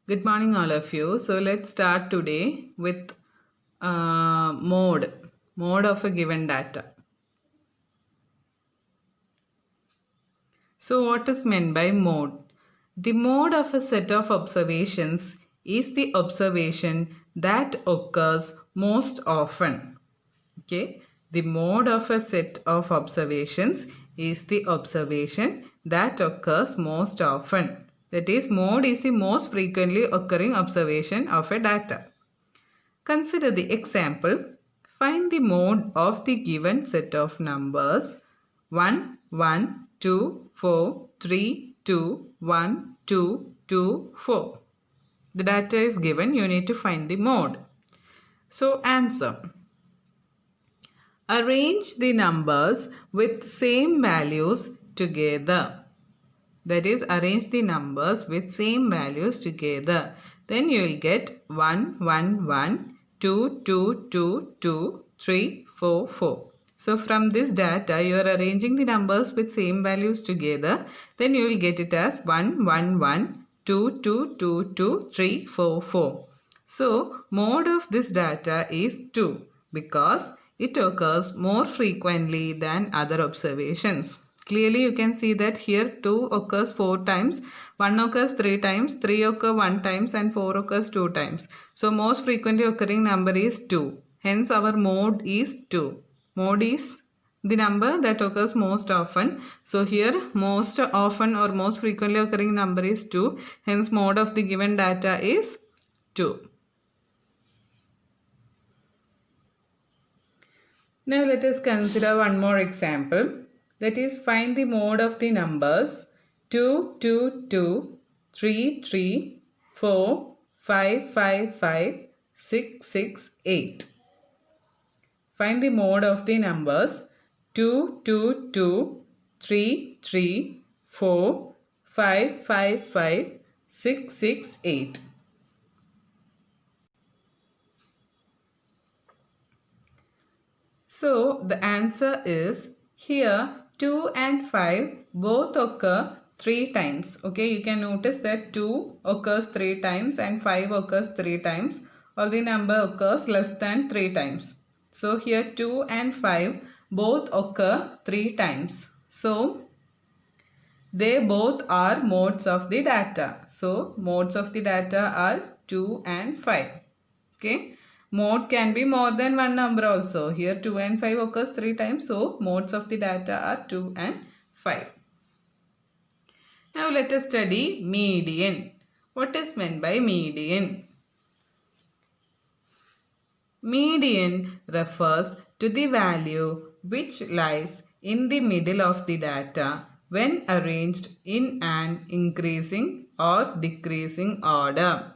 Good morning, all of you. So let's start today with mode of a given data. So what is meant by mode? The mode of a set of observations is the observation that occurs most often. Okay, the mode of a set of observations is the observation that occurs most often. That is, mode is the most frequently occurring observation of a data. Consider the example. Find the mode of the given set of numbers 1, 1, 2, 4, 3, 2, 1, 2, 2, 4. The data is given. You need to find the mode. So answer. Arrange the numbers with same values together. That is, arrange the numbers with same values together. Then you will get 1, 1, 1, 2, 2, 2, 2, 3, 4, 4. So from this data, you are arranging the numbers with same values together. Then you will get it as 1, 1, 1, 2, 2, 2, 2, 3, 4, 4. So mode of this data is 2 because it occurs more frequently than other observations. Clearly you can see that here 2 occurs 4 times, 1 occurs 3 times, 3 occurs 1 times and 4 occurs 2 times. So most frequently occurring number is 2. Hence our mode is 2. Mode is the number that occurs most often. So here most often or most frequently occurring number is 2. Hence mode of the given data is 2. Now let us consider one more example. That is, find the mode of the numbers 2, 2, 2, 3, 3, 4, 5, 5, 5, 6, 6, 8. Find the mode of the numbers 2, 2, 2, 3, 3, 4, 5, 5, 5, 6, 6, 8. So the answer is here 2 and 5 both occur 3 times. Okay, you can notice that 2 occurs 3 times and 5 occurs 3 times, or the number occurs less than 3 times. So here 2 and 5 both occur 3 times. So they both are modes of the data. So modes of the data are 2 and 5. Okay. Mode can be more than one number also. Here 2 and 5 occurs 3 times. So modes of the data are 2 and 5. Now let us study median. What is meant by median? Median refers to the value which lies in the middle of the data when arranged in an increasing or decreasing order.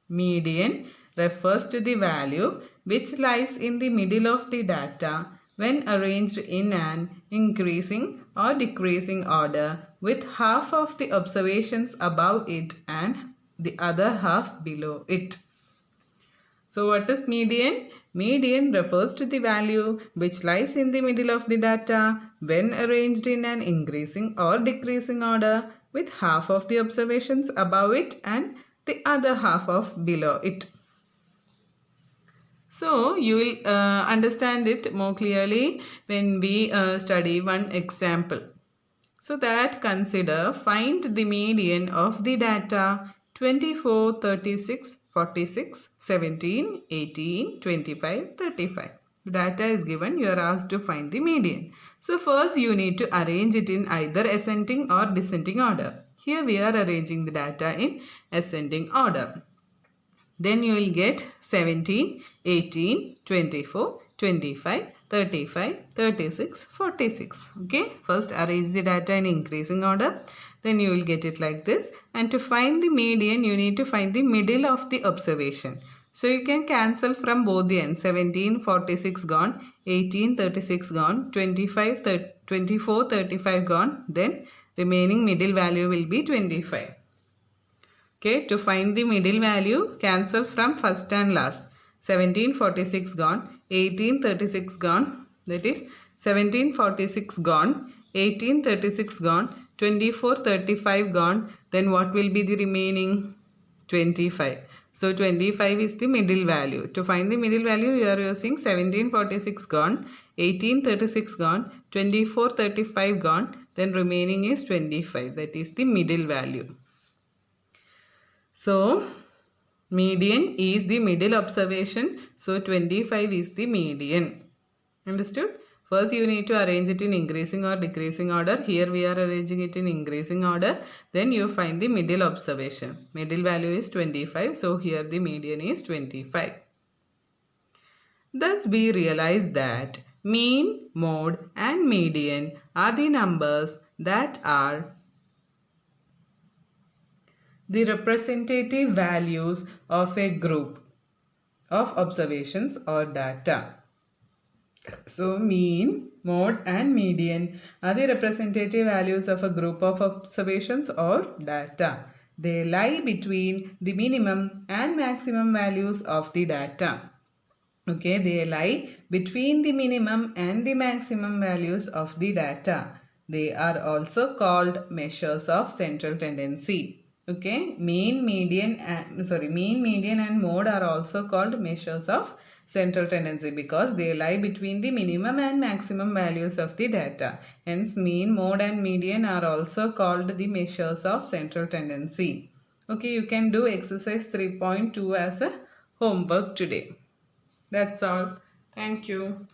Median refers to the value which lies in the middle of the data when arranged in an increasing or decreasing order, with half of the observations above it and the other half below it. So what is median? Median refers to the value which lies in the middle of the data when arranged in an increasing or decreasing order, with half of the observations above it and the other half of below it. So you will understand it more clearly when we study one example. So that consider find the median of the data 24, 36, 46, 17, 18, 25, 35. The data is given, you are asked to find the median. So first you need to arrange it in either ascending or descending order. Here we are arranging the data in ascending order. Then you will get 17, 18, 24, 25, 35, 36, 46. Okay, first arrange the data in increasing order. Then you will get it like this. And to find the median, you need to find the middle of the observation. So you can cancel from both the ends. 17, 46 gone, 18, 36 gone, 25, 24, 35 gone. Then remaining middle value will be 25. Okay, to find the middle value, cancel from first and last. 1746 gone, 1836 gone, that is 1746 gone, 1836 gone, 2435 gone, then what will be the remaining? 25. So 25 is the middle value. To find the middle value, you are using 1746 gone, 1836 gone, 2435 gone, then remaining is 25. That is the middle value. So median is the middle observation. So 25 is the median. Understood? First you need to arrange it in increasing or decreasing order. Here we are arranging it in increasing order. Then you find the middle observation. Middle value is 25. So here the median is 25. Thus we realize that mean, mode and median are the numbers that are the representative values of a group of observations or data. So mean, mode and median are the representative values of a group of observations or data. They lie between the minimum and maximum values of the data. Okay, they lie between the minimum and the maximum values of the data. They are also called measures of central tendency. Okay, mean, median and mode are also called measures of central tendency because they lie between the minimum and maximum values of the data. Hence, mean, mode and median are also called the measures of central tendency. Okay, you can do exercise 3.2 as a homework today. That's all. Thank you.